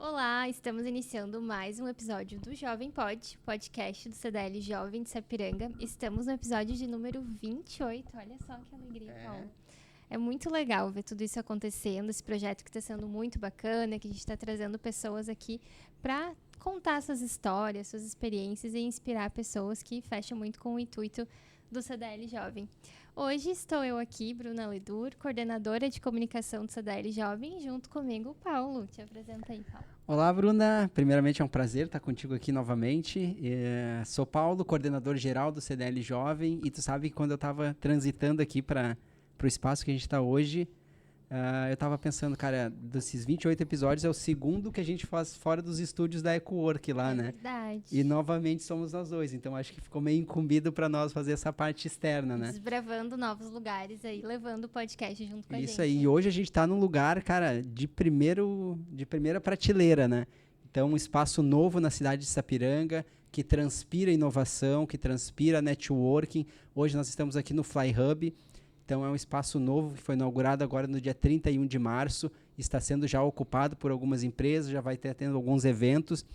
Olá, estamos iniciando mais um episódio do Jovem Pod, podcast do CDL Jovem de Sapiranga. Estamos no episódio de número 28. Olha só que alegria, Paulo. É muito legal ver tudo isso acontecendo, esse projeto que está sendo muito bacana, que a gente está trazendo pessoas aqui para contar suas histórias, suas experiências e inspirar pessoas que fecham muito com o intuito do CDL Jovem. Hoje estou eu aqui, Bruna Ledur, coordenadora de comunicação do CDL Jovem, e junto comigo o Paulo. Te apresenta aí, Paulo. Olá, Bruna. Primeiramente é um prazer estar contigo aqui novamente. Sou Paulo, coordenador geral do CDL Jovem, e tu sabe que quando eu estava transitando aqui para o espaço que a gente está hoje, eu estava pensando, cara, desses 28 episódios é o segundo que a gente faz fora dos estúdios da EcoWork lá, né? É verdade. E novamente somos nós dois, então acho que ficou meio incumbido para nós fazer essa parte externa, né? Desbravando novos lugares aí, levando o podcast junto com a gente. Isso aí, e hoje a gente está num lugar, cara, de primeira prateleira, né? Então, um espaço novo na cidade de Sapiranga, que transpira inovação, que transpira networking. Hoje nós estamos aqui no Fly Hub, então é um espaço novo que foi inaugurado agora no dia 31 de março, está sendo já ocupado por algumas empresas, já vai ter tendo alguns eventos.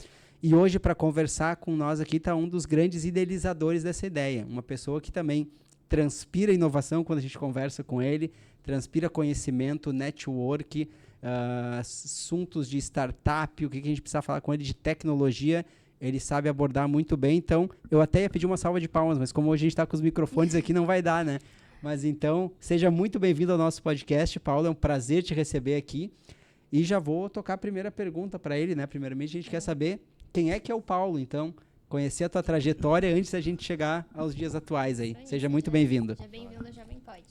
E hoje, para conversar com nós aqui, está um dos grandes idealizadores dessa ideia, uma pessoa que também transpira inovação quando a gente conversa com ele, transpira conhecimento, network, assuntos de startup, o que a gente precisa falar com ele de tecnologia, ele sabe abordar muito bem. Então, eu até ia pedir uma salva de palmas, mas como hoje a gente está com os microfones aqui, não vai dar, né? Mas então, seja muito bem-vindo ao nosso podcast, Paulo, é um prazer te receber aqui. E já vou tocar a primeira pergunta para ele, né? Primeiramente, a gente quer saber quem é que é o Paulo, então, conhecer a tua trajetória antes da gente chegar aos dias atuais aí. Seja muito bem-vindo. Seja bem-vindo ao Jovem Pod.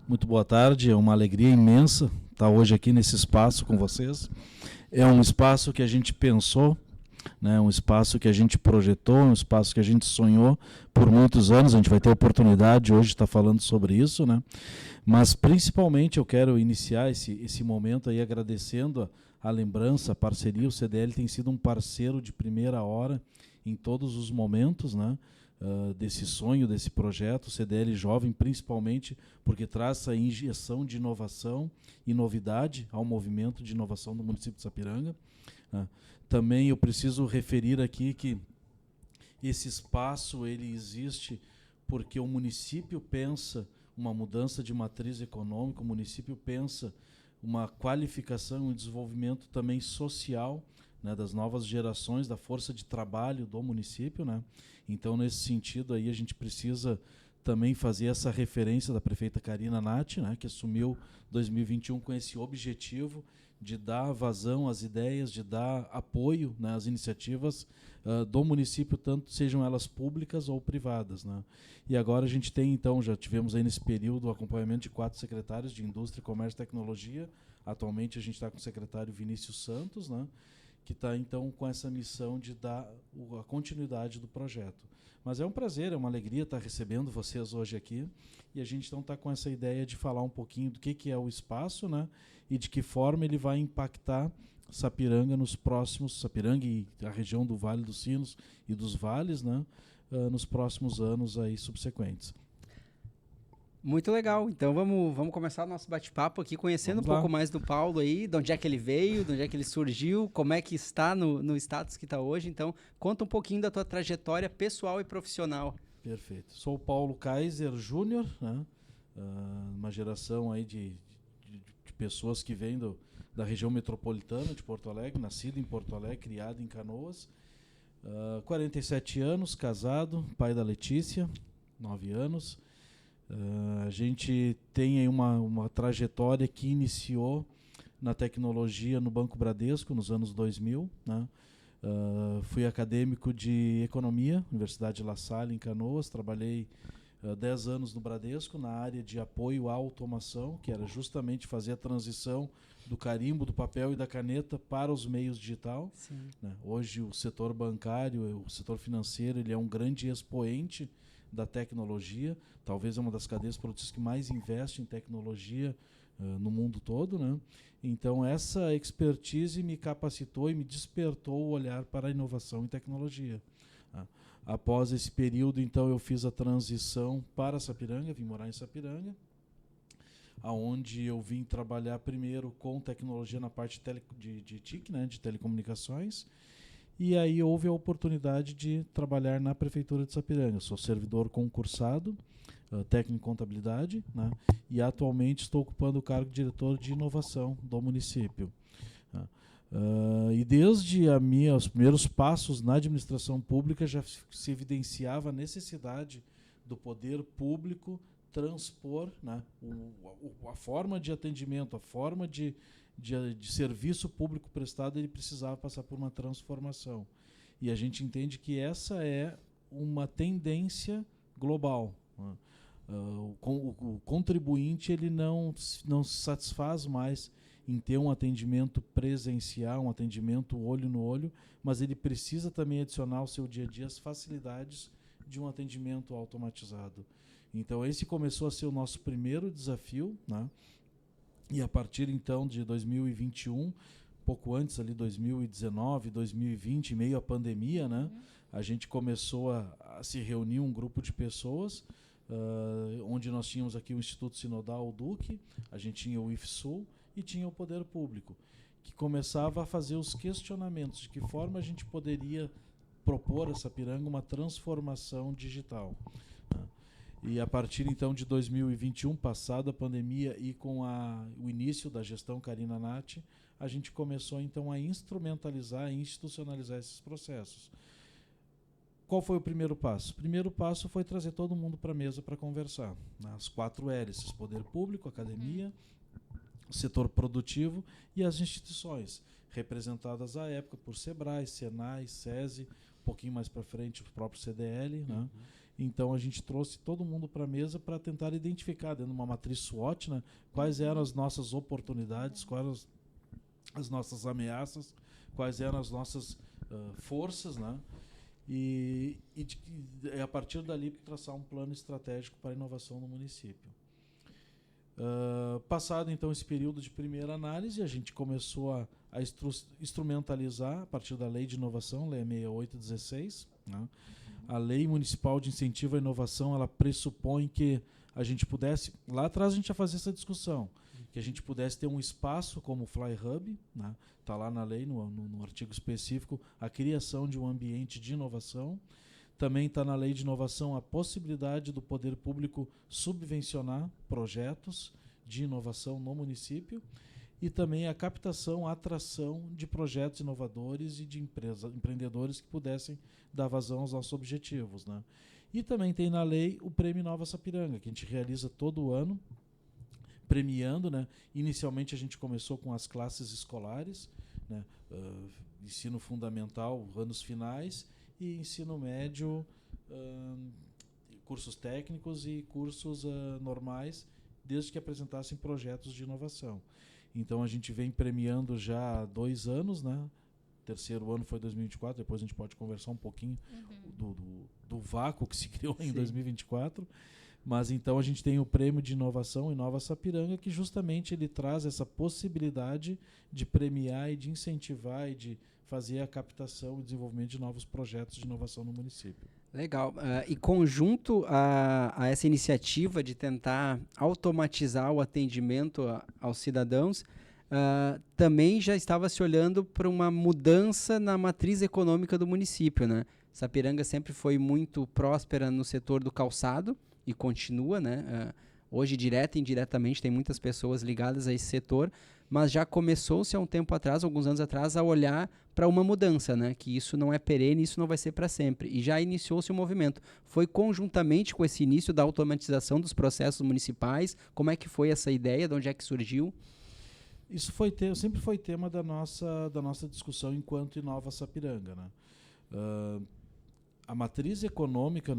Muito boa tarde, é uma alegria imensa estar hoje aqui nesse espaço com vocês. É um espaço que a gente pensou, né, um espaço que a gente projetou, um espaço que a gente sonhou por muitos anos. A gente vai ter a oportunidade hoje de estar falando sobre isso, né? Mas principalmente eu quero iniciar esse momento aí agradecendo a lembrança, a parceria. O CDL tem sido um parceiro de primeira hora em todos os momentos, né? Desse sonho, desse projeto, o CDL Jovem, principalmente porque traz essa injeção de inovação e novidade ao movimento de inovação do município de Sapiranga. Também eu preciso referir aqui que esse espaço ele existe porque o município pensa uma mudança de matriz econômica, o município pensa uma qualificação e um desenvolvimento também social, né, das novas gerações, da força de trabalho do município, né? Então, nesse sentido, aí a gente precisa também fazer essa referência da prefeita Karina Natti, né, que assumiu 2021 com esse objetivo de dar vazão às ideias, de dar apoio, né, às iniciativas do município, tanto sejam elas públicas ou privadas, né? E agora a gente tem, então, já tivemos aí nesse período o acompanhamento de 4 secretários de Indústria, Comércio e Tecnologia. Atualmente a gente está com o secretário Vinícius Santos, né, que está, então, com essa missão de dar a continuidade do projeto. Mas é um prazer, é uma alegria estar recebendo vocês hoje aqui, e a gente, então, está com essa ideia de falar um pouquinho do que é o espaço, né, e de que forma ele vai impactar Sapiranga nos próximos, Sapiranga e a região do Vale dos Sinos e dos vales, né, nos próximos anos aí subsequentes. Muito legal. Então vamos começar o nosso bate-papo aqui, conhecendo um pouco mais do Paulo aí, de onde é que ele veio, de onde é que ele surgiu, como é que está no status que está hoje. Então, conta um pouquinho da tua trajetória pessoal e profissional. Perfeito. Sou o Paulo Kaiser Júnior, né? Uma geração aí de pessoas que vêm da região metropolitana de Porto Alegre, nascido em Porto Alegre, criado em Canoas. 47 anos, casado, pai da Letícia, 9 anos. A gente tem aí uma trajetória que iniciou na tecnologia no Banco Bradesco nos anos 2000, né? Fui acadêmico de economia, Universidade La Salle em Canoas, trabalhei 10 anos no Bradesco na área de apoio à automação, que era justamente fazer a transição do carimbo, do papel e da caneta para os meios digital, né? Hoje o setor bancário, o setor financeiro, ele é um grande expoente da tecnologia, talvez é uma das cadeias produtivas que mais investe em tecnologia no mundo todo, né? Então essa expertise me capacitou e me despertou o olhar para a inovação e tecnologia. Após esse período, então, eu fiz a transição para Sapiranga, vim morar em Sapiranga, aonde eu vim trabalhar primeiro com tecnologia na parte de TIC, né, de telecomunicações, e aí houve a oportunidade de trabalhar na Prefeitura de Sapiranga. Sou servidor concursado, técnico em contabilidade, né, e atualmente estou ocupando o cargo de diretor de inovação do município. E desde os primeiros passos na administração pública já se evidenciava a necessidade do poder público transpor, né, a forma de atendimento, a forma de serviço público prestado, ele precisava passar por uma transformação. E a gente entende que essa é uma tendência global. Né? O contribuinte ele não se satisfaz mais em ter um atendimento presencial, um atendimento olho no olho, mas ele precisa também adicionar ao seu dia a dia as facilidades de um atendimento automatizado. Então esse começou a ser o nosso primeiro desafio, né? E a partir então de 2021, pouco antes ali 2019, 2020, meio à pandemia, né? A gente começou a se reunir um grupo de pessoas, onde nós tínhamos aqui o Instituto Sinodal, o DUC, a gente tinha o IFSUL e tinha o Poder Público, que começava a fazer os questionamentos de que forma a gente poderia propor a Sapiranga uma transformação digital. E a partir então de 2021, passada a pandemia e com o início da gestão Karina Natti, a gente começou então a instrumentalizar e institucionalizar esses processos. Qual foi o primeiro passo? O primeiro passo foi trazer todo mundo para a mesa para conversar. Né? As 4 hélices: poder público, academia, setor produtivo e as instituições, representadas à época por SEBRAE, SENAI, SESI, um pouquinho mais para frente o próprio CDL. Né? Então a gente trouxe todo mundo para a mesa para tentar identificar, dentro de uma matriz SWOT, né, quais eram as nossas oportunidades, quais eram as nossas ameaças, quais eram as nossas forças, né? E a partir dali traçar um plano estratégico para a inovação no município. Passado então esse período de primeira análise, a gente começou a instrumentalizar a partir da Lei de Inovação, Lei 6816. Né? A Lei Municipal de Incentivo à Inovação, ela pressupõe que a gente pudesse, lá atrás a gente já fazia essa discussão, que a gente pudesse ter um espaço como o Fly Hub, né? Tá lá na lei, no artigo específico, a criação de um ambiente de inovação. Também está na Lei de Inovação a possibilidade do poder público subvencionar projetos de inovação no município e também a captação, a atração de projetos inovadores e de empreendedores que pudessem dar vazão aos nossos objetivos. Né? E também tem na lei o Prêmio Nova Sapiranga, que a gente realiza todo ano, premiando, né? Inicialmente a gente começou com as classes escolares, né? Ensino fundamental, anos finais, e ensino médio, cursos técnicos e cursos normais, desde que apresentassem projetos de inovação. Então a gente vem premiando já há 2 anos, né? O terceiro ano foi 2024, depois a gente pode conversar um pouquinho do vácuo que se criou em 2024. Mas então a gente tem o Prêmio de Inovação Inova Sapiranga, que justamente ele traz essa possibilidade de premiar e de incentivar e de fazer a captação e desenvolvimento de novos projetos de inovação no município. Legal. E conjunto a essa iniciativa de tentar automatizar o atendimento aos cidadãos, também já estava se olhando para uma mudança na matriz econômica do município, né? Sapiranga sempre foi muito próspera no setor do calçado, e continua, né? Hoje, direta e indiretamente, tem muitas pessoas ligadas a esse setor, mas já começou-se há um tempo atrás, alguns anos atrás, a olhar para uma mudança, né? Que isso não é perene, isso não vai ser para sempre. E já iniciou-se o movimento. Foi conjuntamente com esse início da automatização dos processos municipais? Como é que foi essa ideia? De onde é que surgiu? Isso sempre foi tema da nossa discussão enquanto Inova Sapiranga, né? A matriz econômica,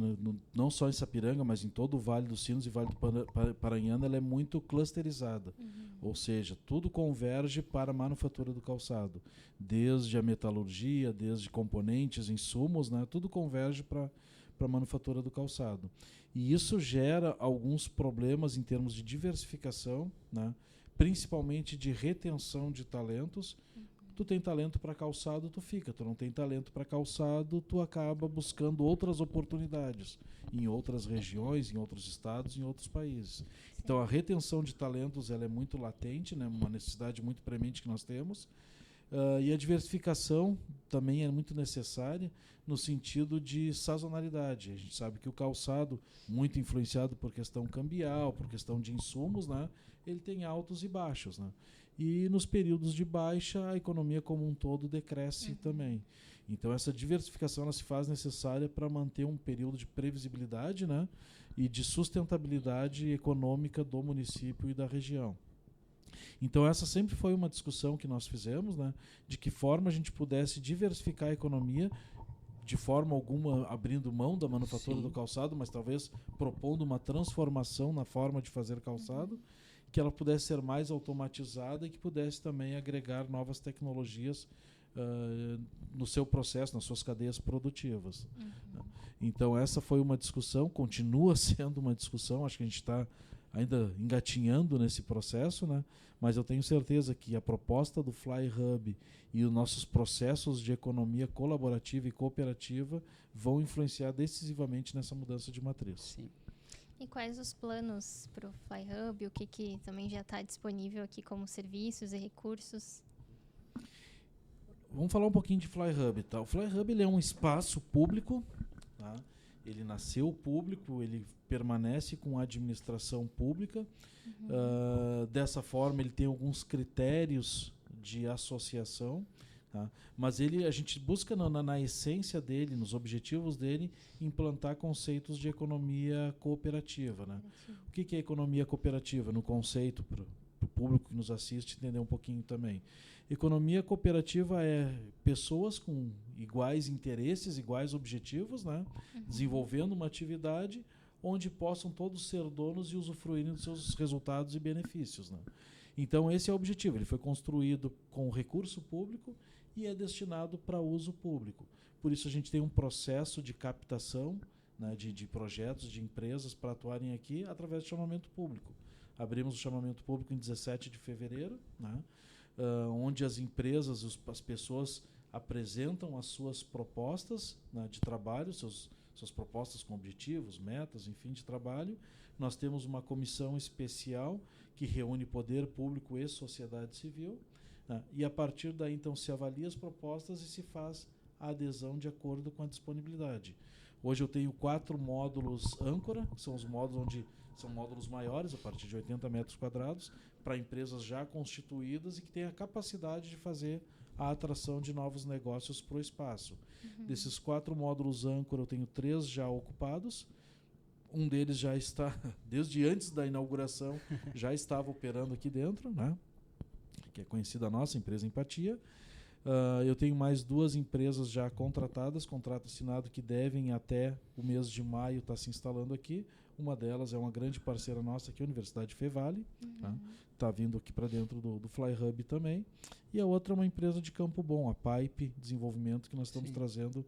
não só em Sapiranga, mas em todo o Vale dos Sinos e Vale do Paranhana, ela é muito clusterizada. Ou seja, tudo converge para a manufatura do calçado. Desde a metalurgia, desde componentes, insumos, né, tudo converge para a manufatura do calçado. E isso gera alguns problemas em termos de diversificação, né, principalmente de retenção de talentos. Tu tem talento para calçado, tu fica. Tu não tem talento para calçado, tu acaba buscando outras oportunidades em outras regiões, em outros estados, em outros países. Sim. Então a retenção de talentos ela é muito latente, né? Uma necessidade muito premente que nós temos. E a diversificação também é muito necessária no sentido de sazonalidade. A gente sabe que o calçado, muito influenciado por questão cambial, por questão de insumos, né? Ele tem altos e baixos, né? E nos períodos de baixa, a economia como um todo decresce também. Então essa diversificação ela se faz necessária para manter um período de previsibilidade, né? E de sustentabilidade econômica do município e da região. Então essa sempre foi uma discussão que nós fizemos, né? De que forma a gente pudesse diversificar a economia, de forma alguma abrindo mão da manufatura do calçado, mas talvez propondo uma transformação na forma de fazer calçado, que ela pudesse ser mais automatizada e que pudesse também agregar novas tecnologias no seu processo, nas suas cadeias produtivas. Então essa foi uma discussão, continua sendo uma discussão, acho que a gente está ainda engatinhando nesse processo, né? Mas eu tenho certeza que a proposta do Fly Hub e os nossos processos de economia colaborativa e cooperativa vão influenciar decisivamente nessa mudança de matriz. Sim. E quais os planos para o Fly Hub? O que também já está disponível aqui como serviços e recursos? Vamos falar um pouquinho de Fly Hub. Tá? O Fly Hub ele é um espaço público, tá? Ele nasceu público, ele permanece com a administração pública. Dessa forma, ele tem alguns critérios de associação, tá? Mas a gente busca na essência dele, nos objetivos dele, implantar conceitos de economia cooperativa. Né? O que é economia cooperativa? No conceito, para o público que nos assiste entender um pouquinho também. Economia cooperativa é pessoas com iguais interesses, iguais objetivos, né? Desenvolvendo uma atividade onde possam todos ser donos e usufruírem dos seus resultados e benefícios. Né? Então esse é o objetivo. Ele foi construído com recurso público e é destinado para uso público. Por isso a gente tem um processo de captação, né, de projetos, de empresas para atuarem aqui através do chamamento público. Abrimos o chamamento público em 17 de fevereiro, né? Onde as empresas, as pessoas apresentam as suas propostas, né, de trabalho, suas propostas com objetivos, metas, enfim, de trabalho. Nós temos uma comissão especial que reúne poder público e sociedade civil, né, e a partir daí então se avalia as propostas e se faz a adesão de acordo com a disponibilidade. Hoje eu tenho 4 módulos âncora, que são os módulos onde são módulos maiores, a partir de 80 metros quadrados, para empresas já constituídas e que têm a capacidade de fazer a atração de novos negócios para o espaço. Desses 4 módulos âncora, eu tenho 3 já ocupados. Um deles já está, desde antes da inauguração, já estava operando aqui dentro, né? Que é conhecida a nossa empresa Empatia. Eu tenho mais 2 empresas já contratadas, contrato assinado, que devem até o mês de maio estar se instalando aqui. Uma delas é uma grande parceira nossa aqui, a Universidade Fevale. Tá vindo aqui para dentro do Fly Hub também. E a outra é uma empresa de Campo Bom, a Pipe Desenvolvimento, que nós estamos trazendo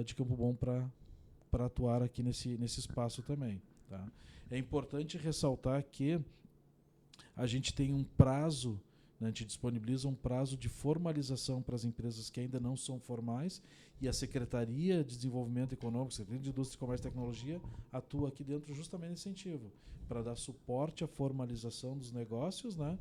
de Campo Bom para atuar aqui nesse espaço também. Tá? É importante ressaltar que a gente tem um prazo, né, a gente disponibiliza um prazo de formalização para as empresas que ainda não são formais, e a Secretaria de Desenvolvimento Econômico, Secretaria de Indústria, Comércio e Tecnologia, atua aqui dentro justamente nesse incentivo, para dar suporte à formalização dos negócios, né,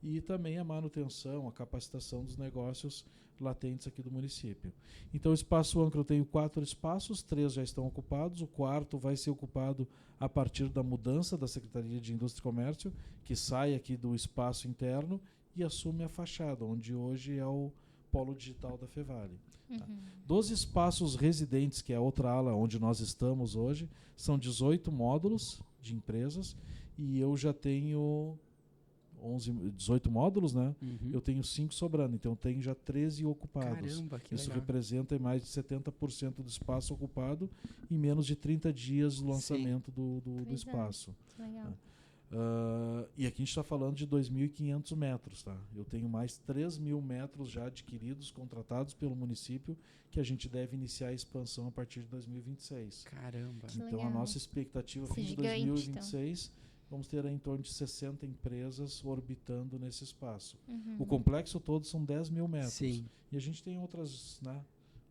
e também a manutenção, a capacitação dos negócios latentes aqui do município. Então, o espaço âncora, eu tenho 4 espaços, 3 já estão ocupados, o 4º vai ser ocupado a partir da mudança da Secretaria de Indústria e Comércio, que sai aqui do espaço interno e assume a fachada, onde hoje é o polo digital da Fevale. Tá? Dos espaços residentes, que é a outra ala onde nós estamos hoje, são 18 módulos de empresas, e eu já tenho 18 módulos, né? Eu tenho 5 sobrando, então eu tenho já 13 ocupados. Caramba, que Isso legal. representa mais de 70% do espaço ocupado em menos de 30 dias do lançamento do espaço. Legal. E aqui a gente está falando de 2.500 metros. Tá? Eu tenho mais 3.000 metros já adquiridos, contratados pelo município, que a gente deve iniciar a expansão a partir de 2026. Caramba. Que Então legal. a nossa expectativa fim de Gigante, 2026 vamos ter em torno de 60 empresas orbitando nesse espaço. Uhum. O complexo todo são 10 mil metros. Sim. E a gente tem outras, né,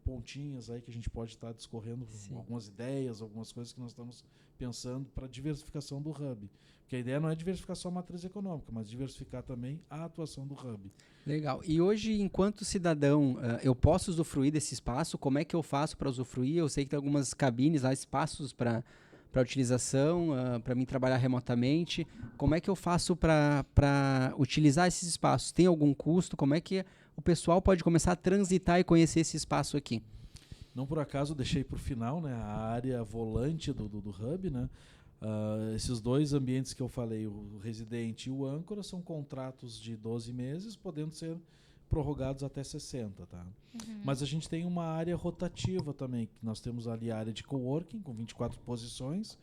pontinhas aí que a gente pode estar discorrendo algumas ideias, algumas coisas que nós estamos pensando para diversificação do hub. Porque a ideia não é diversificar só a matriz econômica, mas diversificar também a atuação do hub. Legal. E hoje, enquanto cidadão, eu posso usufruir desse espaço? Como é que eu faço para usufruir? Eu sei que tem algumas cabines lá, espaços para utilização, para mim trabalhar remotamente. Como é que eu faço para utilizar esses espaços? Tem algum custo? Como é que o pessoal pode começar a transitar e conhecer esse espaço aqui? Não por acaso deixei para o final, né, a área volante do hub, né? Esses dois ambientes que eu falei, o residente e o âncora, são contratos de 12 meses, podendo ser prorrogados até 60, tá? Uhum. Mas a gente tem uma área rotativa também, que nós temos ali a área de coworking, com 24 posições.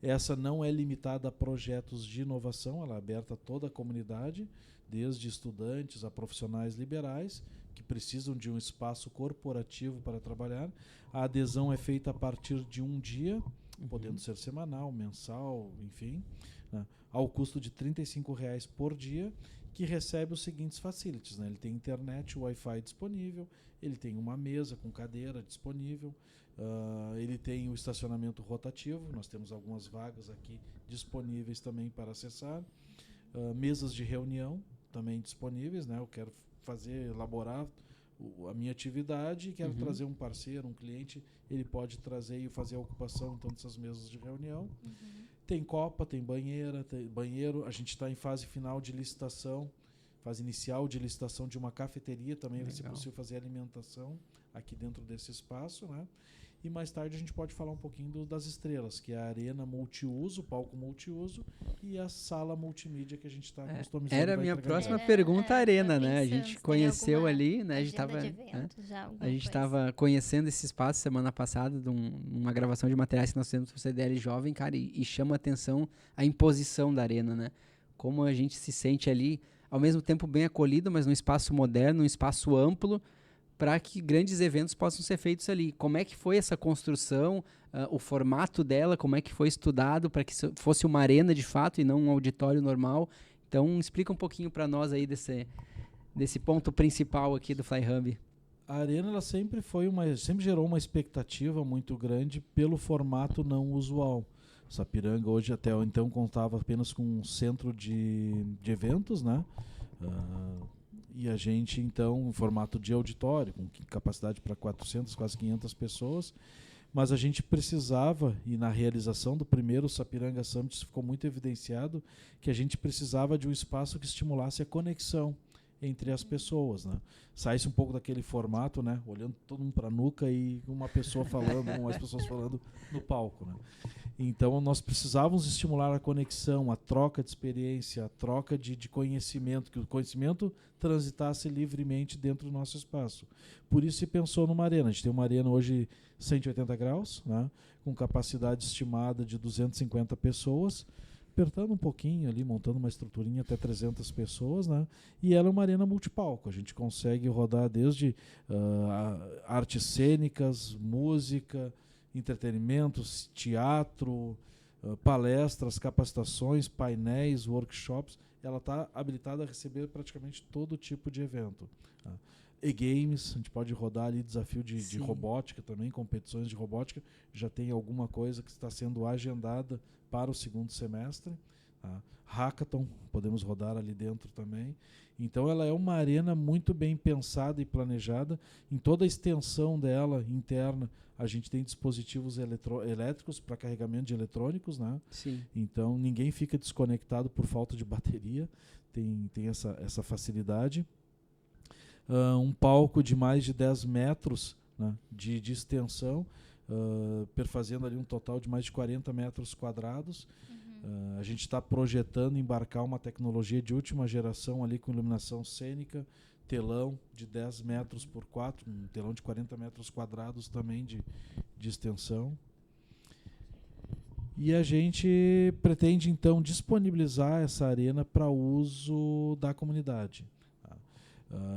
Essa não é limitada a projetos de inovação, ela é aberta a toda a comunidade, desde estudantes a profissionais liberais, que precisam de um espaço corporativo para trabalhar. A adesão é feita a partir de um dia, podendo ser semanal, mensal, enfim, né, ao custo de R$ 35,00 por dia, que recebe os seguintes facilities, né? Ele tem internet, Wi-Fi disponível, ele tem uma mesa com cadeira disponível, ele tem o estacionamento rotativo, nós temos algumas vagas aqui disponíveis também para acessar, mesas de reunião também disponíveis, né? Eu quero elaborar a minha atividade e quero trazer um parceiro, um cliente, ele pode trazer e fazer a ocupação então dessas mesas de reunião. Tem copa, tem banheiro, a gente está em fase final de licitação, fase inicial de licitação de uma cafeteria, também vai ser possível fazer alimentação aqui dentro desse espaço, né? E mais tarde a gente pode falar um pouquinho das estrelas, que é a arena multiuso, o palco multiuso e a sala multimídia que a gente está customizando. Era a minha próxima pergunta, a arena, né? A gente conheceu ali, né? A gente estava conhecendo esse espaço semana passada, de uma gravação de materiais que nós temos para o CDL Jovem, cara, e chama a atenção a imposição da arena, né? Como a gente se sente ali, ao mesmo tempo bem acolhido, mas num espaço moderno, num espaço amplo, para que grandes eventos possam ser feitos ali. Como é que foi essa construção, o formato dela, como é que foi estudado para que fosse uma arena de fato e não um auditório normal? Então, explica um pouquinho para nós aí desse ponto principal aqui do Fly Hub. A arena ela sempre gerou uma expectativa muito grande pelo formato não usual. Sapiranga hoje até então contava apenas com um centro de eventos, né? E a gente, então, em formato de auditório, com capacidade para 400, quase 500 pessoas, mas a gente precisava, e na realização do primeiro Sapiranga Summit ficou muito evidenciado, que a gente precisava de um espaço que estimulasse a conexão entre as pessoas, né? Saísse um pouco daquele formato, né? Olhando todo mundo para a nuca e uma pessoa falando, mais pessoas falando no palco, né? Então nós precisávamos estimular a conexão, a troca de experiência, a troca de conhecimento, que o conhecimento transitasse livremente dentro do nosso espaço. Por isso se pensou numa arena. A gente tem uma arena hoje 180 graus, né? Com capacidade estimada de 250 pessoas, apertando um pouquinho ali, montando uma estruturinha até 300 pessoas, né? E ela é uma arena multipalco. A gente consegue rodar desde artes cênicas, música, entretenimentos, teatro, palestras, capacitações, painéis, workshops. Ela está habilitada a receber praticamente todo tipo de evento. E-games, a gente pode rodar ali desafio de robótica também, competições de robótica. Já tem alguma coisa que está sendo agendada para o segundo semestre. Hackathon, podemos rodar ali dentro também. Então ela é uma arena muito bem pensada e planejada. Em toda a extensão dela, interna, a gente tem dispositivos elétricos para carregamento de eletrônicos, né? Sim. Então ninguém fica desconectado por falta de bateria. Tem essa facilidade. Um palco de mais de 10 metros, né, de extensão, perfazendo ali um total de mais de 40 metros quadrados. A gente está projetando embarcar uma tecnologia de última geração ali com iluminação cênica, telão de 10 metros por 4, um telão de 40 metros quadrados também de extensão. E a gente pretende então disponibilizar essa arena para uso da comunidade.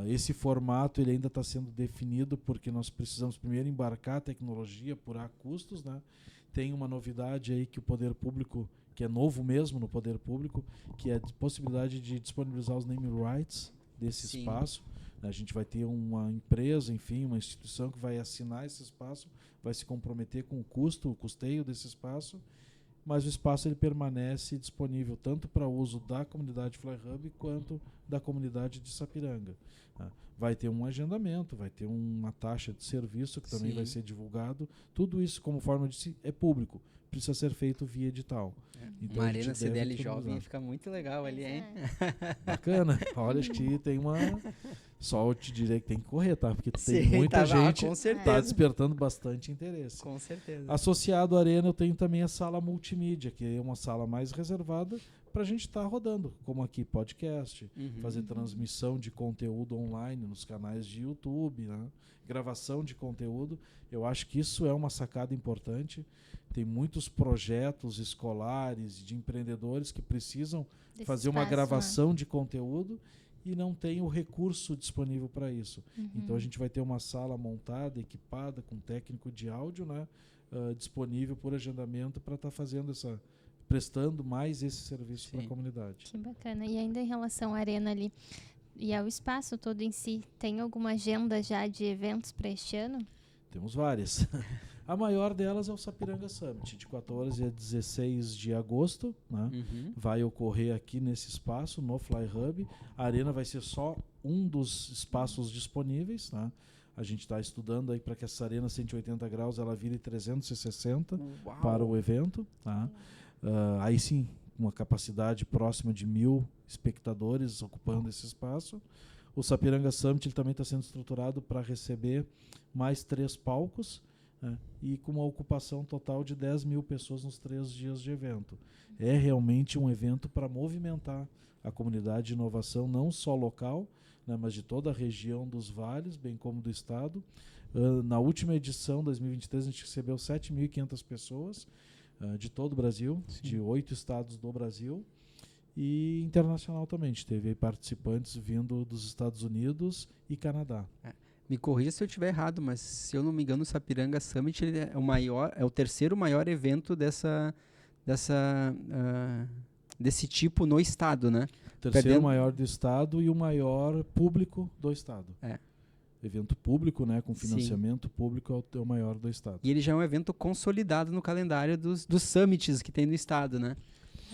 Esse formato ele ainda está sendo definido porque nós precisamos primeiro embarcar a tecnologia, apurar custos, né? Tem uma novidade aí que o poder público que é novo mesmo no poder público, que é a possibilidade de disponibilizar os name rights desse Sim. espaço. A gente vai ter uma empresa, enfim, uma instituição que vai assinar esse espaço, vai se comprometer com o custeio desse espaço, mas o espaço ele permanece disponível tanto para uso da comunidade Fly Hub quanto da comunidade de Sapiranga. Vai ter um agendamento, vai ter uma taxa de serviço que também vai ser divulgado. Tudo isso, como forma de é público, precisa ser feito via edital. Então, uma arena CDL jovem fica muito legal ali, hein? Bacana. Olha, acho que tem uma... Só eu te direi que tem que correr, tá? Porque tem muita gente que tá despertando bastante interesse. Com certeza. Associado à arena, eu tenho também a sala multimídia, que é uma sala mais reservada para a gente estar rodando, como aqui podcast, fazer transmissão de conteúdo online nos canais de YouTube, né? Gravação de conteúdo. Eu acho que isso é uma sacada importante. Tem muitos projetos escolares de empreendedores que precisam fazer uma gravação de conteúdo e não tem o recurso disponível para isso. Então a gente vai ter uma sala montada, equipada, com técnico de áudio, né, disponível por agendamento para estar prestando mais esse serviço para a comunidade. Que bacana. E ainda em relação à arena ali e ao espaço todo em si, tem alguma agenda já de eventos para este ano? Temos várias. A maior delas é o Sapiranga Summit, de 14 a 16 de agosto. Né? Vai ocorrer aqui nesse espaço, no Fly Hub. A arena vai ser só um dos espaços disponíveis. Né? A gente está estudando aí para que essa arena 180 graus ela vire 360 para o evento. Tá? Aí sim, uma capacidade próxima de 1.000 espectadores ocupando esse espaço. O Sapiranga Summit ele também está sendo estruturado para receber mais 3 palcos, né, e com uma ocupação total de 10.000 pessoas nos 3 dias de evento. É realmente um evento para movimentar a comunidade de inovação, não só local, né, mas de toda a região dos vales, bem como do estado. Na última edição, 2023, a gente recebeu 7.500 pessoas de todo o Brasil, de 8 estados do Brasil. E internacional também. A gente teve aí participantes vindo dos Estados Unidos e Canadá. Me corrija se eu estiver errado, mas se eu não me engano, o Sapiranga Summit ele é o terceiro maior evento desse tipo no estado, né? Terceiro maior do estado e o maior público do estado. Evento público, né, com financiamento público, é o maior do estado. E ele já é um evento consolidado no calendário dos summits que tem no estado, né?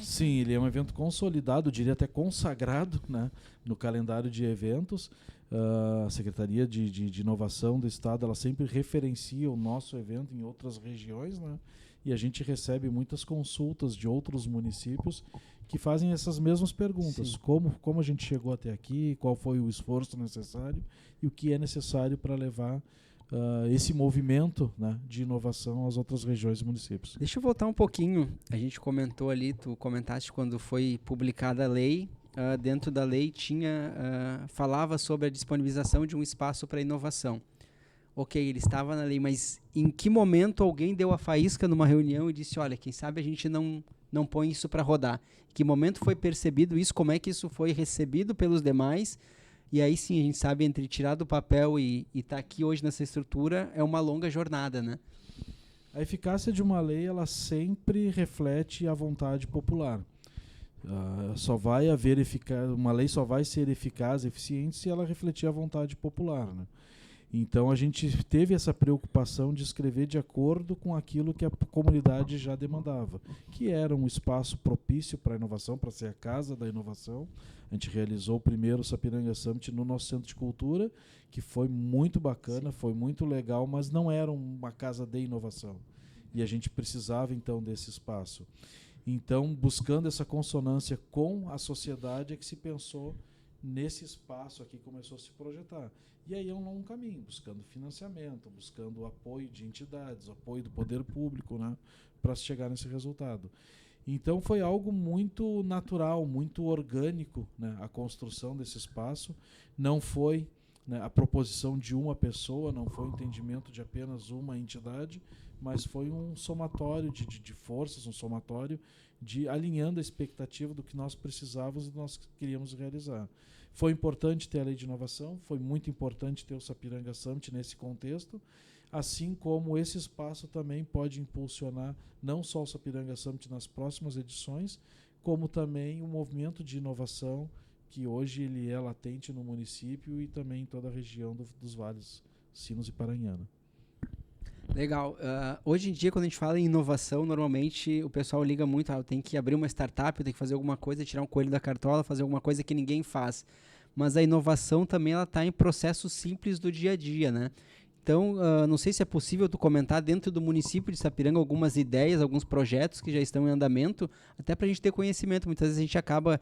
Sim, ele é um evento consolidado, diria até consagrado, né, no calendário de eventos. A Secretaria de Inovação do Estado ela sempre referencia o nosso evento em outras regiões, né, e a gente recebe muitas consultas de outros municípios que fazem essas mesmas perguntas. Como a gente chegou até aqui, qual foi o esforço necessário e o que é necessário para levar esse movimento, né, de inovação às outras regiões e municípios. Deixa eu voltar um pouquinho. A gente comentou ali, tu comentaste quando foi publicada a lei. Dentro da lei falava sobre a disponibilização de um espaço para inovação. Ok, ele estava na lei, mas em que momento alguém deu a faísca numa reunião e disse, olha, quem sabe a gente não põe isso para rodar? Em que momento foi percebido isso? Como é que isso foi recebido pelos demais? E aí sim, a gente sabe, entre tirar do papel e estar aqui hoje nessa estrutura, é uma longa jornada, né? A eficácia de uma lei, ela sempre reflete a vontade popular. Uma lei só vai ser eficaz, eficiente, se ela refletir a vontade popular, né? Então a gente teve essa preocupação de escrever de acordo com aquilo que a comunidade já demandava, que era um espaço propício para a inovação, para ser a casa da inovação. A gente realizou o primeiro Sapiranga Summit no nosso Centro de Cultura, que foi muito bacana, foi muito legal, mas não era uma casa de inovação. E a gente precisava então desse espaço. Então, buscando essa consonância com a sociedade, é que se pensou nesse espaço aqui, começou a se projetar. E aí é um longo caminho, buscando financiamento, buscando o apoio de entidades, o apoio do poder público, né, para se chegar nesse resultado. Então foi algo muito natural, muito orgânico, né, a construção desse espaço. Não foi, né, a proposição de uma pessoa, não foi o entendimento de apenas uma entidade, mas foi um somatório de forças, um somatório alinhando a expectativa do que nós precisávamos e nós queríamos realizar. Foi importante ter a Lei de Inovação, foi muito importante ter o Sapiranga Summit nesse contexto. assim como esse espaço também pode impulsionar não só o Sapiranga Summit nas próximas edições, como também o movimento de inovação que hoje ele é latente no município e também em toda a região dos vales Sinos e Paranhana. Legal. Hoje em dia, quando a gente fala em inovação, normalmente o pessoal liga muito, eu tenho que abrir uma startup, eu tenho que fazer alguma coisa, tirar um coelho da cartola, fazer alguma coisa que ninguém faz. Mas a inovação também ela está em processos simples do dia a dia, né? Então, não sei se é possível tu comentar dentro do município de Sapiranga algumas ideias, alguns projetos que já estão em andamento, até para a gente ter conhecimento. Muitas vezes a gente acaba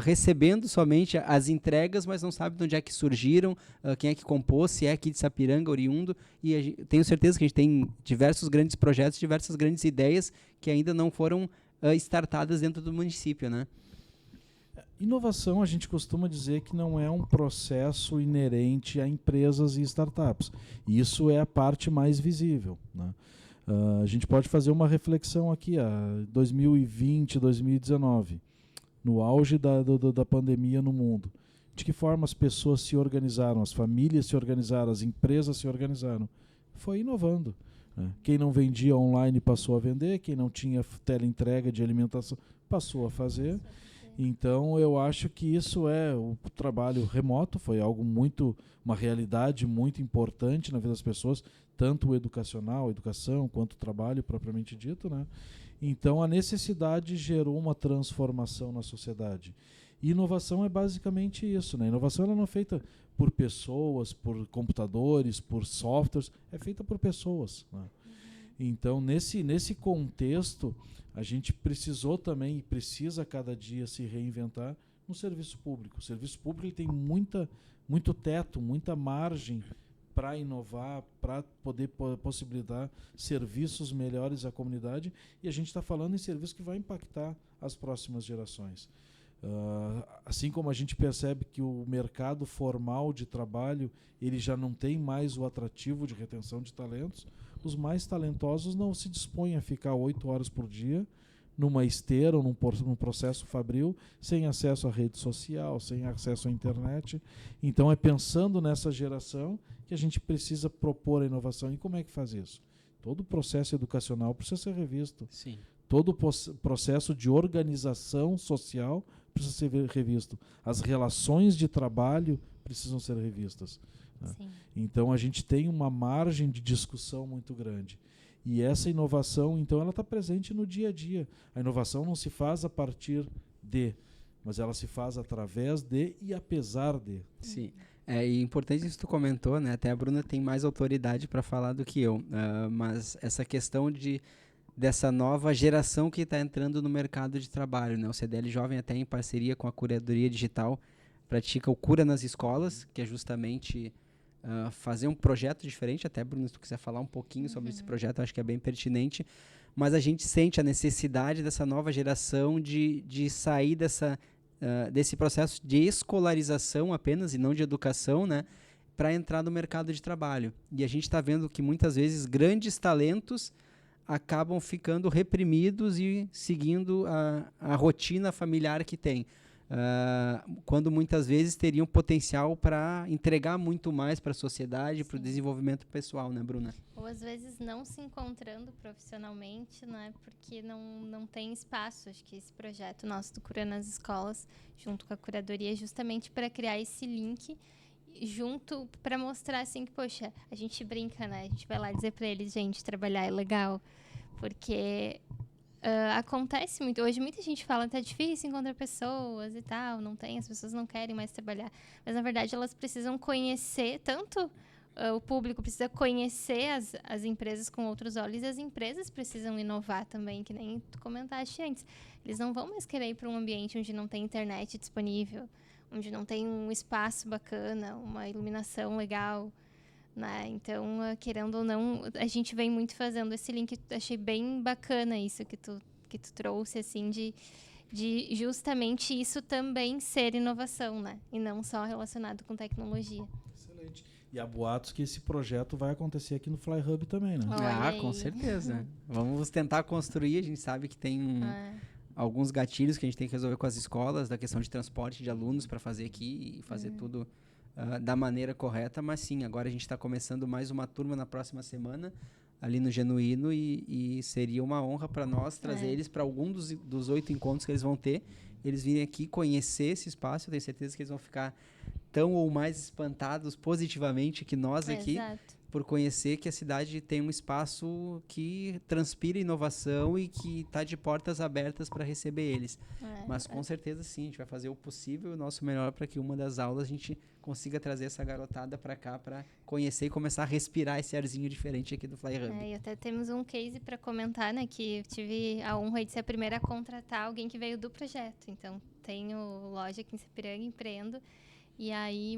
recebendo somente as entregas, mas não sabe de onde é que surgiram, quem é que compôs, se é aqui de Sapiranga, oriundo. E tenho certeza que a gente tem diversos grandes projetos, diversas grandes ideias que ainda não foram startadas dentro do município, né? Inovação, a gente costuma dizer que não é um processo inerente a empresas e startups. Isso é a parte mais visível, né? A gente pode fazer uma reflexão aqui, 2020, 2019, no auge da pandemia no mundo. De que forma as pessoas se organizaram, as famílias se organizaram, as empresas se organizaram? Foi inovando, né? Quem não vendia online passou a vender, quem não tinha teleentrega de alimentação passou a fazer. Então, eu acho que isso é o trabalho remoto, foi algo uma realidade muito importante na vida das pessoas, tanto o educacional, a educação, quanto o trabalho propriamente dito, né? Então, a necessidade gerou uma transformação na sociedade. E inovação é basicamente isso, né? A inovação ela não é feita por pessoas, por computadores, por softwares, é feita por pessoas, né? Então, nesse contexto, a gente precisou também e precisa cada dia se reinventar no serviço público. O serviço público ele tem muito teto, muita margem para inovar, para poder possibilitar serviços melhores à comunidade, e a gente está falando em serviço que vai impactar as próximas gerações. Assim como a gente percebe que o mercado formal de trabalho ele já não tem mais o atrativo de retenção de talentos, os mais talentosos não se dispõem a ficar 8 horas por dia numa esteira ou num processo fabril, sem acesso à rede social, sem acesso à internet. Então é pensando nessa geração que a gente precisa propor a inovação. E como é que faz isso? Todo o processo educacional precisa ser revisto. Sim. Todo o processo de organização social precisa ser revisto. As relações de trabalho precisam ser revistas, né? Então a gente tem uma margem de discussão muito grande. E essa inovação, então, ela está presente no dia a dia. A inovação não se faz a partir de, mas ela se faz através de e apesar de. Sim. E importante isso que tu comentou, né? Até a Bruna tem mais autoridade para falar do que eu. Mas essa questão dessa nova geração que está entrando no mercado de trabalho, né? O CDL Jovem, até em parceria com a Curadoria Digital, pratica o Cura nas Escolas, que é justamente fazer um projeto diferente. Até, Bruno, se tu quiser falar um pouquinho sobre esse projeto, eu acho que é bem pertinente. Mas a gente sente a necessidade dessa nova geração de sair desse processo de escolarização apenas, e não de educação, né? Para entrar no mercado de trabalho. E a gente está vendo que muitas vezes grandes talentos acabam ficando reprimidos e seguindo a rotina familiar que tem. Quando muitas vezes teriam potencial para entregar muito mais para a sociedade, para o desenvolvimento pessoal, né, Bruna? Ou às vezes não se encontrando profissionalmente, né, porque não tem espaço. Acho que esse projeto nosso do Cura nas Escolas, junto com a curadoria, é justamente para criar esse link junto, para mostrar assim que, poxa, a gente brinca, né, a gente vai lá dizer para eles, gente, trabalhar é legal, porque acontece muito. Hoje muita gente fala que tá difícil encontrar pessoas e tal, as pessoas não querem mais trabalhar. Mas, na verdade, elas precisam conhecer, tanto o público precisa conhecer as empresas com outros olhos, e as empresas precisam inovar também, que nem tu comentaste antes. Eles não vão mais querer ir para um ambiente onde não tem internet disponível, onde não tem um espaço bacana, uma iluminação legal, né? Então, querendo ou não, a gente vem muito fazendo esse link. Achei bem bacana isso que tu trouxe, assim, de justamente isso também ser inovação, né? E não só relacionado com tecnologia. Excelente. E há boatos que esse projeto vai acontecer aqui no Fly Hub também, né? Com certeza. Vamos tentar construir. A gente sabe que tem alguns gatilhos que a gente tem que resolver com as escolas, da questão de transporte de alunos para fazer aqui e fazer tudo da maneira correta, mas sim, agora a gente está começando mais uma turma na próxima semana, ali no Genuíno, e seria uma honra para nós trazer eles para algum dos 8 encontros que eles vão ter, eles virem aqui conhecer esse espaço. Eu tenho certeza que eles vão ficar tão ou mais espantados positivamente que nós aqui, por conhecer que a cidade tem um espaço que transpira inovação e que está de portas abertas para receber eles. Mas com certeza sim, a gente vai fazer o possível e o nosso melhor para que uma das aulas a gente consiga trazer essa garotada para cá para conhecer e começar a respirar esse arzinho diferente aqui do Fly Hub. E até temos um case para comentar, né, que eu tive a honra de ser a primeira a contratar alguém que veio do projeto. Então, tenho loja aqui em Sapiranga, empreendo. E aí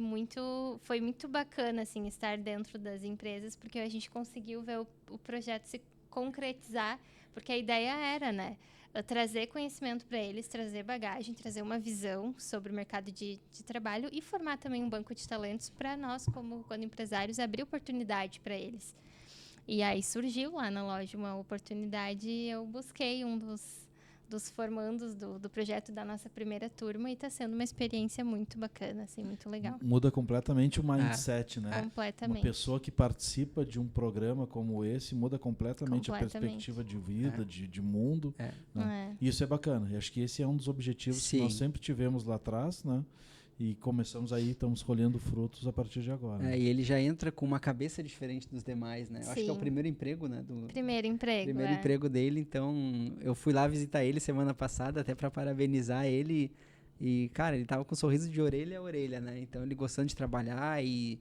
foi muito bacana assim, estar dentro das empresas, porque a gente conseguiu ver o projeto se concretizar, porque a ideia era, né, trazer conhecimento para eles, trazer bagagem, trazer uma visão sobre o mercado de trabalho e formar também um banco de talentos para nós, quando empresários, abrir oportunidade para eles. E aí surgiu lá na loja uma oportunidade e eu busquei um dos formandos do projeto da nossa primeira turma, e está sendo uma experiência muito bacana, assim, muito legal. Muda completamente o mindset, né? Completamente. Uma pessoa que participa de um programa como esse muda completamente a perspectiva de vida, de mundo. Né? E isso é bacana. E acho que esse é um dos objetivos que nós sempre tivemos lá atrás, né? E começamos aí, estamos colhendo frutos a partir de agora. E ele já entra com uma cabeça diferente dos demais, né? Eu acho que é o primeiro emprego, né? Primeiro emprego. Emprego dele, então eu fui lá visitar ele semana passada até para parabenizar ele. E, cara, ele tava com um sorriso de orelha a orelha, né? Então ele gostando de trabalhar e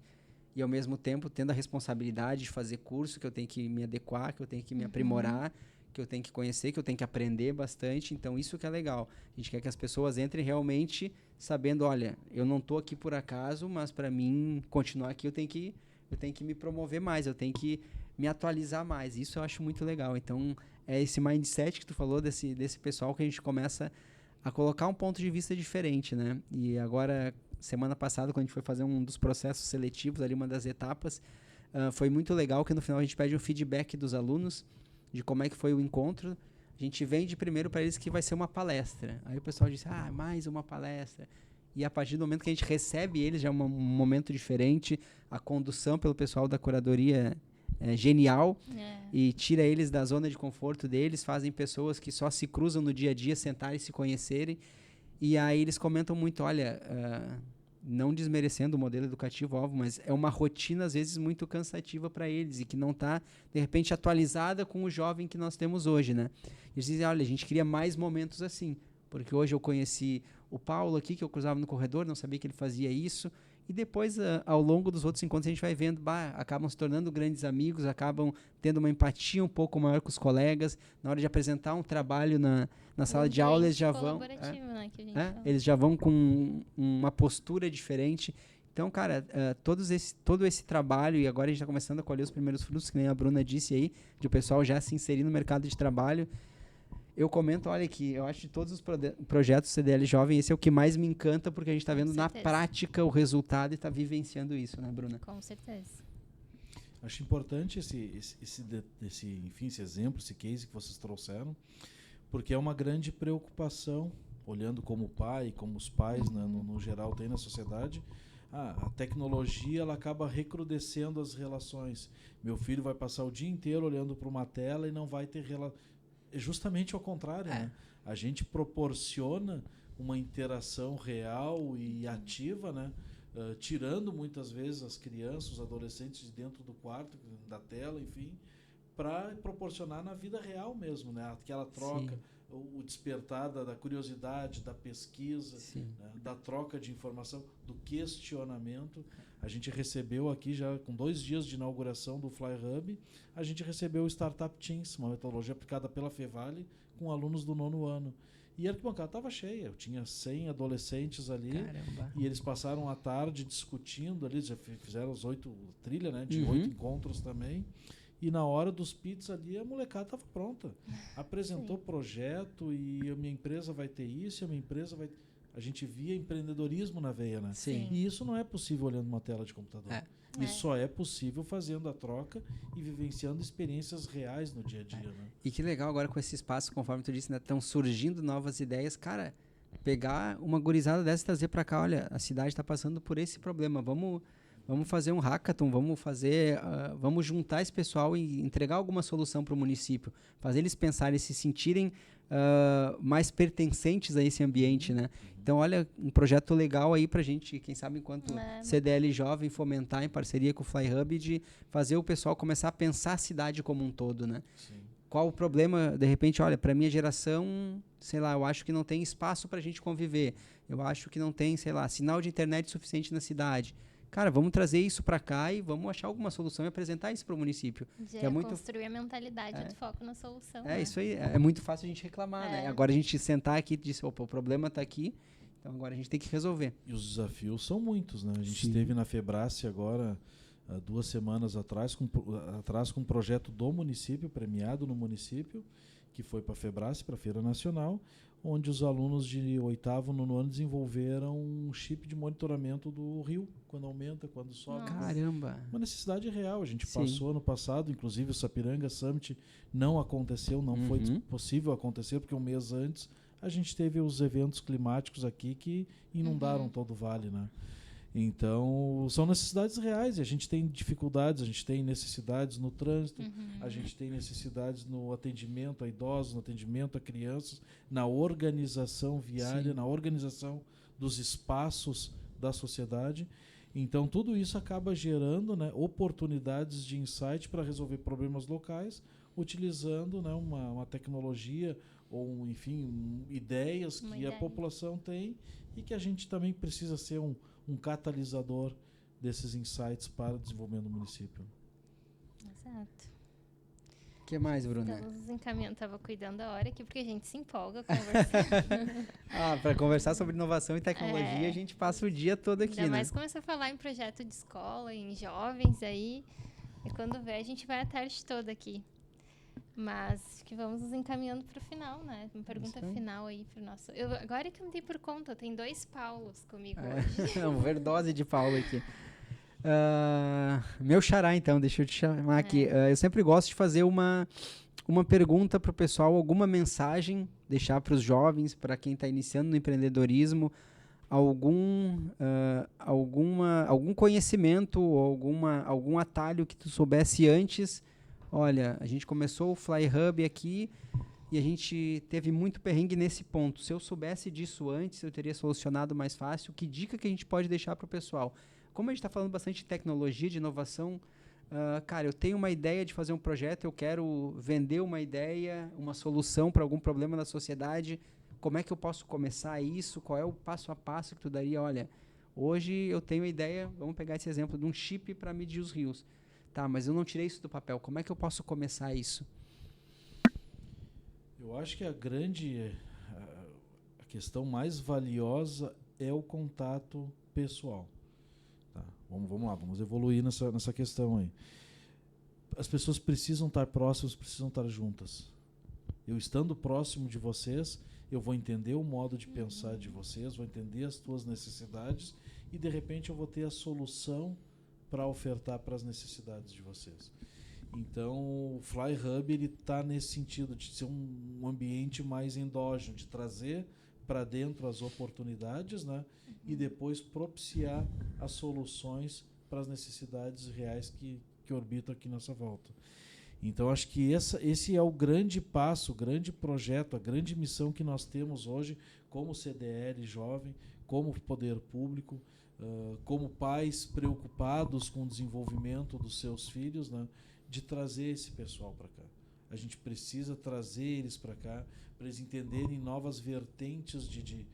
ao mesmo tempo tendo a responsabilidade de fazer curso, que eu tenho que me adequar, que eu tenho que me aprimorar, que eu tenho que conhecer, que eu tenho que aprender bastante. Então isso que é legal. A gente quer que as pessoas entrem realmente sabendo, olha, eu não estou aqui por acaso, mas para mim continuar aqui eu tenho que me promover mais, eu tenho que me atualizar mais. Isso eu acho muito legal. Então é esse mindset que tu falou desse pessoal que a gente começa a colocar um ponto de vista diferente, né? E agora, semana passada, quando a gente foi fazer um dos processos seletivos ali, uma das etapas, foi muito legal que no final a gente pede um feedback dos alunos de como é que foi o encontro. A gente vende primeiro para eles que vai ser uma palestra. Aí o pessoal disse, mais uma palestra. E a partir do momento que a gente recebe eles, já é um momento diferente. A condução pelo pessoal da curadoria é genial. E tira eles da zona de conforto deles, fazem pessoas que só se cruzam no dia a dia, sentarem e se conhecerem. E aí eles comentam muito, olha, não desmerecendo o modelo educativo, óbvio, mas é uma rotina, às vezes, muito cansativa para eles e que não está, de repente, atualizada com o jovem que nós temos hoje, né? Eles dizem, olha, a gente queria mais momentos assim, porque hoje eu conheci o Paulo aqui, que eu cruzava no corredor, não sabia que ele fazia isso, e depois, ao longo dos outros encontros, a gente vai vendo, acabam se tornando grandes amigos, acabam tendo uma empatia um pouco maior com os colegas, na hora de apresentar um trabalho na sala de aula, eles já vão... Né, que a gente eles já vão com uma postura diferente. Então, cara, todo esse trabalho, e agora a gente está começando a colher os primeiros frutos, que nem a Bruna disse aí, de o pessoal já se inserir no mercado de trabalho. Eu comento, olha aqui, eu acho que de todos os projetos CDL Jovem, esse é o que mais me encanta, porque a gente está vendo na prática o resultado e está vivenciando isso, né, Bruna? Com certeza. Acho importante enfim, esse exemplo, esse case que vocês trouxeram, porque é uma grande preocupação, olhando como pai, como os pais, né, no geral tem na sociedade. A tecnologia ela acaba recrudescendo as relações. Meu filho vai passar o dia inteiro olhando para uma tela e não vai ter É justamente ao contrário, né? A gente proporciona uma interação real e ativa, né? Tirando muitas vezes as crianças, os adolescentes de dentro do quarto, da tela, enfim, para proporcionar na vida real mesmo, né? Aquela troca, o despertar da curiosidade, da pesquisa, né? Da troca de informação, do questionamento. A gente recebeu aqui, já com 2 dias de inauguração do Fly Hub, a gente recebeu o Startup Teams, uma metodologia aplicada pela Fevale, com alunos do 9º ano. E a arquibancada estava cheia, eu tinha 100 adolescentes ali. Caramba. E eles passaram a tarde discutindo ali, já fizeram os 8 trilha, né, de 8 encontros também. E na hora dos pits ali, a molecada estava pronta. Apresentou o projeto e a minha empresa vai ter isso, a minha empresa vai... A gente via empreendedorismo na veia, né? Sim. E isso não é possível olhando uma tela de computador. Isso só é possível fazendo a troca e vivenciando experiências reais no dia a dia, né? E que legal agora com esse espaço, conforme tu disse, né? Estão surgindo novas ideias. Cara, pegar uma gurizada dessa e trazer para cá, olha, a cidade está passando por esse problema, vamos fazer um hackathon, vamos juntar esse pessoal e entregar alguma solução para o município, fazer eles pensarem, se sentirem mais pertencentes a esse ambiente, né? Então, olha, um projeto legal aí para a gente, quem sabe, enquanto CDL Jovem, fomentar em parceria com o Fly Hub, de fazer o pessoal começar a pensar a cidade como um todo, né? Sim. Qual o problema, de repente, olha, para minha geração, sei lá, eu acho que não tem espaço para a gente conviver, eu acho que não tem, sei lá, sinal de internet suficiente na cidade. Cara, vamos trazer isso para cá e vamos achar alguma solução e apresentar isso para o município. Já é muito... construir a mentalidade do foco na solução. É, né? Isso aí. É muito fácil a gente reclamar, né? Agora a gente sentar aqui e dizer, opa, o problema está aqui, então agora a gente tem que resolver. E os desafios são muitos, né? A gente esteve na Febrace agora, 2 semanas atrás, com um projeto do município, premiado no município, que foi para a Febrace, para a Feira Nacional, onde os alunos de 8º, 9º ano desenvolveram um chip de monitoramento do rio, quando aumenta, quando sobe. Caramba! Uma necessidade real. A gente passou ano passado, inclusive o Sapiranga Summit não aconteceu, não foi possível acontecer, porque um mês antes a gente teve os eventos climáticos aqui que inundaram todo o vale, né? Então, são necessidades reais, e a gente tem dificuldades, a gente tem necessidades no trânsito, a gente tem necessidades no atendimento a idosos, no atendimento a crianças, na organização viária, na organização dos espaços da sociedade. Então, tudo isso acaba gerando, né, oportunidades de insight para resolver problemas locais, utilizando, né, uma tecnologia ou, enfim, ideias que a população tem e que a gente também precisa ser um catalisador desses insights para o desenvolvimento do município. Exato. O que mais, Bruna? Estamos encaminhando, estava cuidando da hora aqui, porque a gente se empolga conversando. Para conversar sobre inovação e tecnologia, a gente passa o dia todo aqui, Ainda mais começa a falar em projeto de escola, em jovens aí, e quando vê, a gente vai a tarde toda aqui. Mas acho que vamos nos encaminhando para o final, né? Uma pergunta final aí para o nosso... agora que eu me dei por conta, tem 2 Paulos comigo hoje. Uma overdose de Paulo aqui. Meu xará, então, deixa eu te chamar aqui. Eu sempre gosto de fazer uma pergunta para o pessoal, alguma mensagem, deixar para os jovens, para quem está iniciando no empreendedorismo, algum conhecimento, ou algum atalho que tu soubesse antes. Olha, a gente começou o Fly Hub aqui e a gente teve muito perrengue nesse ponto. Se eu soubesse disso antes, eu teria solucionado mais fácil. Que dica que a gente pode deixar para o pessoal? Como a gente está falando bastante de tecnologia, de inovação, cara, eu tenho uma ideia de fazer um projeto, eu quero vender uma ideia, uma solução para algum problema da sociedade. Como é que eu posso começar isso? Qual é o passo a passo que tu daria? Olha, hoje eu tenho a ideia, vamos pegar esse exemplo de um chip para medir os rios. Tá, mas eu não tirei isso do papel. Como é que eu posso começar isso? Eu acho que a questão mais valiosa é o contato pessoal. Tá, vamos lá, vamos evoluir nessa questão aí. As pessoas precisam estar próximas, precisam estar juntas. Eu estando próximo de vocês, eu vou entender o modo de pensar de vocês, vou entender as tuas necessidades e, de repente, eu vou ter a solução para ofertar para as necessidades de vocês. Então, o Fly Hub está nesse sentido de ser um ambiente mais endógeno, de trazer para dentro as oportunidades, né, e depois propiciar as soluções para as necessidades reais que orbitam aqui nessa volta. Então, acho que esse é o grande passo, o grande projeto, a grande missão que nós temos hoje como CDL Jovem, como poder público, como pais preocupados com o desenvolvimento dos seus filhos, né, de trazer esse pessoal para cá. A gente precisa trazer eles para cá, para eles entenderem novas vertentes de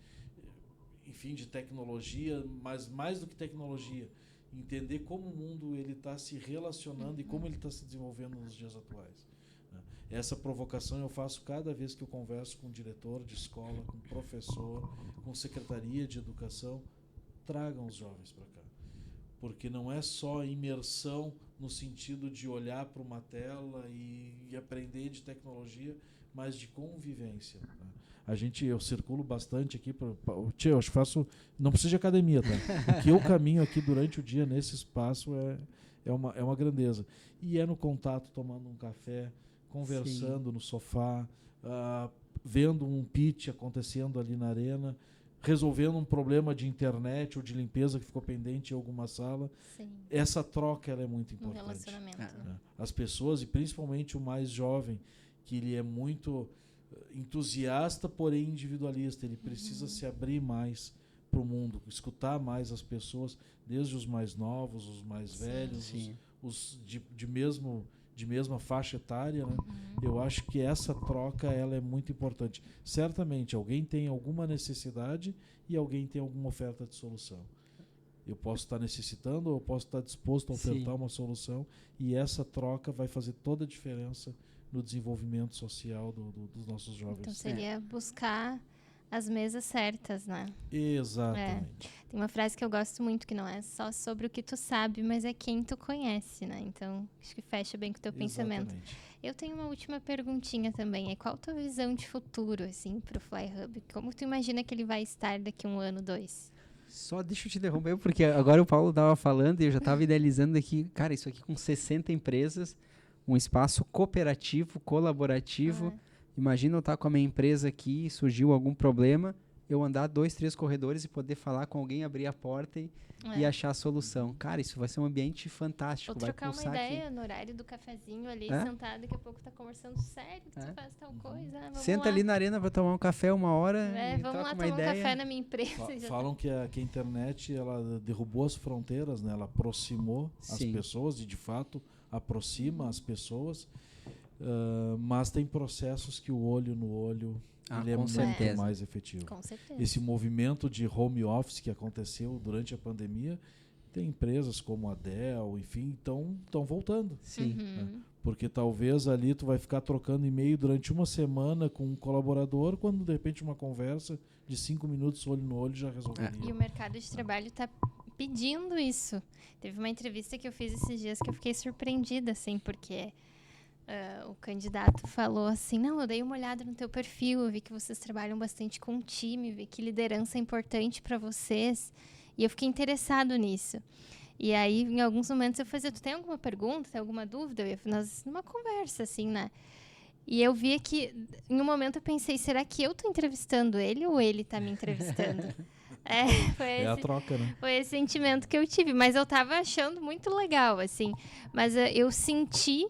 tecnologia, mas mais do que tecnologia, entender como o mundo está se relacionando e como ele está se desenvolvendo nos dias atuais. Essa provocação eu faço cada vez que eu converso com diretor de escola, com professor, com secretaria de educação. Tragam os jovens para cá, porque não é só imersão no sentido de olhar para uma tela e aprender de tecnologia, mas de convivência. Eu circulo bastante aqui, eu faço, não precisa de academia, tá? O que eu caminho aqui durante o dia nesse espaço é uma grandeza. E é no contato, tomando um café, conversando no sofá, vendo um pitch acontecendo ali na arena, resolvendo um problema de internet ou de limpeza que ficou pendente em alguma sala. Sim. Essa troca ela é muito Um importante. relacionamento. Né? As pessoas, e principalmente o mais jovem, que ele é muito entusiasta, porém individualista. Ele precisa se abrir mais para o mundo, escutar mais as pessoas, desde os mais novos, os mais velhos, os de mesma faixa etária, né? Eu acho que essa troca ela é muito importante. Certamente alguém tem alguma necessidade e alguém tem alguma oferta de solução. Eu posso estar necessitando ou eu posso estar disposto a ofertar uma solução, e essa troca vai fazer toda a diferença no desenvolvimento social dos nossos jovens. Então seria buscar as mesas certas, né? Exatamente. Tem uma frase que eu gosto muito, que não é só sobre o que tu sabe, mas é quem tu conhece, né? Então, acho que fecha bem com o teu pensamento. Eu tenho uma última perguntinha também. Qual a tua visão de futuro, assim, pro Fly Hub? Como tu imagina que ele vai estar daqui 1 ano, 2? Só deixa eu te interromper, porque agora o Paulo estava falando e eu já estava idealizando aqui, cara, isso aqui com 60 empresas, um espaço cooperativo, colaborativo. Imagina eu estar com a minha empresa aqui, surgiu algum problema, eu andar 2, 3 corredores e poder falar com alguém, abrir a porta e achar a solução. Cara, isso vai ser um ambiente fantástico. Ou vai trocar uma ideia no horário do cafezinho ali, sentado, daqui a pouco tá conversando sério, que tu faz tal coisa. Senta ali na arena, vai tomar um café 1 hora e vamos lá uma tomar ideia. um café na minha empresa. Falam que a internet ela derrubou as fronteiras, né? Ela aproximou as pessoas e, de fato, aproxima as pessoas. Mas tem processos que o olho no olho ele é muito mais efetivo. Com certeza. Esse movimento de home office que aconteceu durante a pandemia, tem empresas como a Dell, enfim, estão voltando. Sim. Né? Porque talvez ali tu vai ficar trocando e-mail durante uma semana com um colaborador, quando de repente uma conversa de 5 minutos olho no olho já resolveria. E o mercado de trabalho está pedindo isso. Teve uma entrevista que eu fiz esses dias que eu fiquei surpreendida, assim, porque o candidato falou assim, não, eu dei uma olhada no teu perfil, eu vi que vocês trabalham bastante com time, vi que liderança é importante para vocês, e eu fiquei interessado nisso. E aí, em alguns momentos, eu fazia, tu tem alguma pergunta, tem alguma dúvida? Nós, numa conversa, assim, né? E eu via que, em um momento, eu pensei, será que eu tô entrevistando ele ou ele tá me entrevistando? Foi a troca, né? Foi esse sentimento que eu tive, mas eu tava achando muito legal, assim. Mas eu senti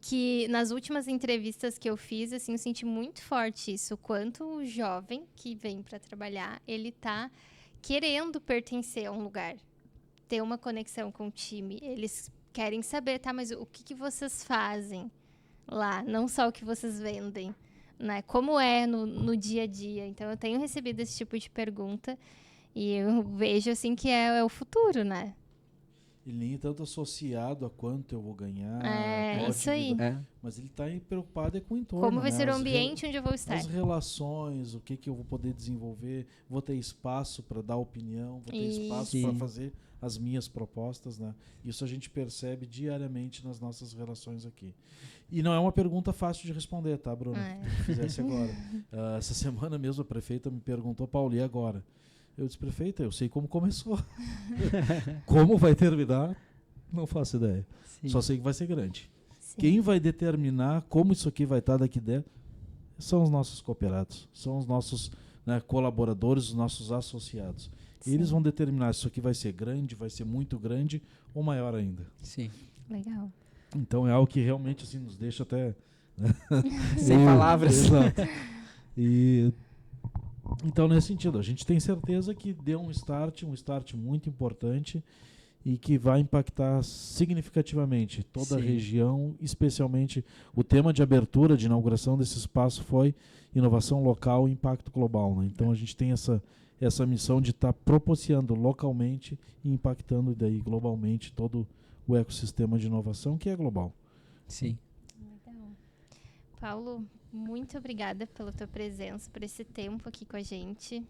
que nas últimas entrevistas que eu fiz, assim, eu senti muito forte isso, o quanto o jovem que vem para trabalhar, ele tá querendo pertencer a um lugar, ter uma conexão com o time. Eles querem saber, tá, mas o que vocês fazem lá, não só o que vocês vendem, né? Como é no dia a dia. Então, eu tenho recebido esse tipo de pergunta e eu vejo, assim, que é o futuro, né? Ele nem tanto associado a quanto eu vou ganhar. Isso aí. Mas ele está preocupado com o entorno. Como vai ser o ambiente onde eu vou estar. As relações, o que eu vou poder desenvolver. Vou ter espaço para dar opinião, vou ter espaço para fazer as minhas propostas. Né? Isso a gente percebe diariamente nas nossas relações aqui. E não é uma pergunta fácil de responder, tá, Bruna? Se tu fizesse agora. Essa semana mesmo a prefeita me perguntou, Paulo, e agora? Eu disse, prefeita, eu sei como começou. Como vai terminar, não faço ideia. Só sei que vai ser grande. Quem vai determinar como isso aqui vai estar daqui dentro são os nossos cooperados, são os nossos colaboradores, os nossos associados. Eles vão determinar se isso aqui vai ser grande, vai ser muito grande ou maior ainda. Sim. Legal. Então é algo que realmente assim, nos deixa até... sem palavras. Exato. Então, nesse sentido, a gente tem certeza que deu um start muito importante e que vai impactar significativamente toda a região, especialmente o tema de abertura, de inauguração desse espaço foi inovação local e impacto global. Né? Então, a gente tem essa missão de estar proporcionando localmente e impactando daí globalmente todo o ecossistema de inovação que é global. Sim. Legal. Paulo, muito obrigada pela tua presença, por esse tempo aqui com a gente.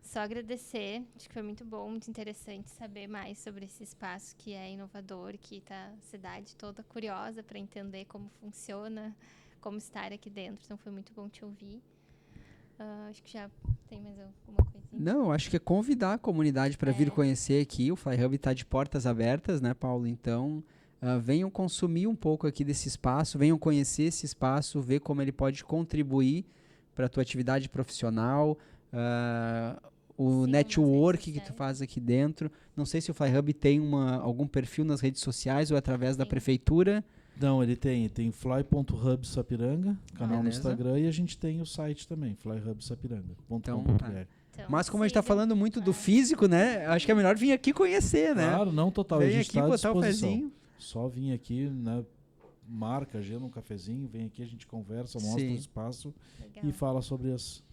Só agradecer, acho que foi muito bom, muito interessante saber mais sobre esse espaço que é inovador, que está a cidade toda curiosa para entender como funciona, como estar aqui dentro. Então foi muito bom te ouvir. Acho que já tem mais alguma coisinha. Não, acho que é convidar a comunidade para vir conhecer aqui. O Fly Hub está de portas abertas, né, Paulo? Então, venham consumir um pouco aqui desse espaço, venham conhecer esse espaço, ver como ele pode contribuir para a tua atividade profissional, o Sim, network nas que redes tu faz aqui dentro. Não sei se o Fly Hub tem algum perfil nas redes sociais ou através da Sim. prefeitura. Não, ele tem fly.hub Sapiranga, canal no Beleza. Instagram, e a gente tem o site também, flyhubsapiranga.com.br. Então, Mas como a gente está sigam. falando muito do físico, né? Acho que é melhor vir aqui conhecer, né? Claro, não total, a Vem gente aqui está à botar o disposição. pezinho. Só vir aqui, né, marca, agenda um cafezinho, vem aqui, a gente conversa, mostra Sim. o espaço Legal. e fala sobre as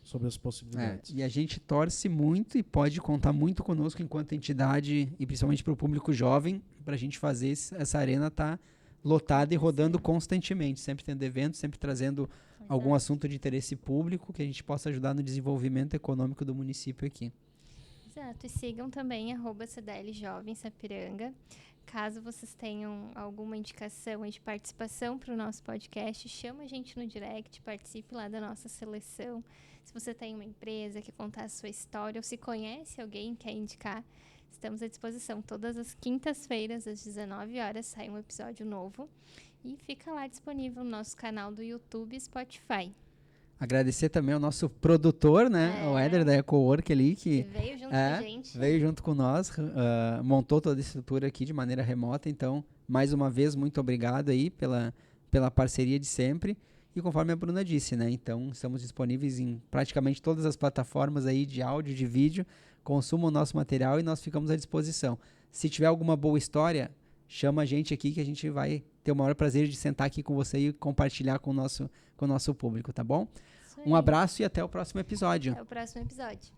possibilidades. E a gente torce muito e pode contar muito conosco enquanto entidade e principalmente para o público jovem, para a gente fazer essa arena estar lotada e rodando constantemente, sempre tendo eventos, sempre trazendo algum assunto de interesse público que a gente possa ajudar no desenvolvimento econômico do município aqui. Exato, e sigam também @CDL Jovem Sapiranga. Caso vocês tenham alguma indicação de participação para o nosso podcast, chama a gente no direct, participe lá da nossa seleção. Se você tem uma empresa que contar a sua história ou se conhece alguém que quer indicar, estamos à disposição. Todas as quintas-feiras, às 19 horas, sai um episódio novo e fica lá disponível no nosso canal do YouTube e Spotify. Agradecer também ao nosso produtor, né? O Éder da EcoWork ali, que veio junto com a gente. veio junto com nós, montou toda a estrutura aqui de maneira remota. Então, mais uma vez, muito obrigado aí pela parceria de sempre. E conforme a Bruna disse, né? Então, estamos disponíveis em praticamente todas as plataformas aí de áudio, de vídeo. Consuma o nosso material e nós ficamos à disposição. Se tiver alguma boa história, chama a gente aqui que a gente vai ter o maior prazer de sentar aqui com você e compartilhar com o nosso público, tá bom? Um abraço e até o próximo episódio. Até o próximo episódio.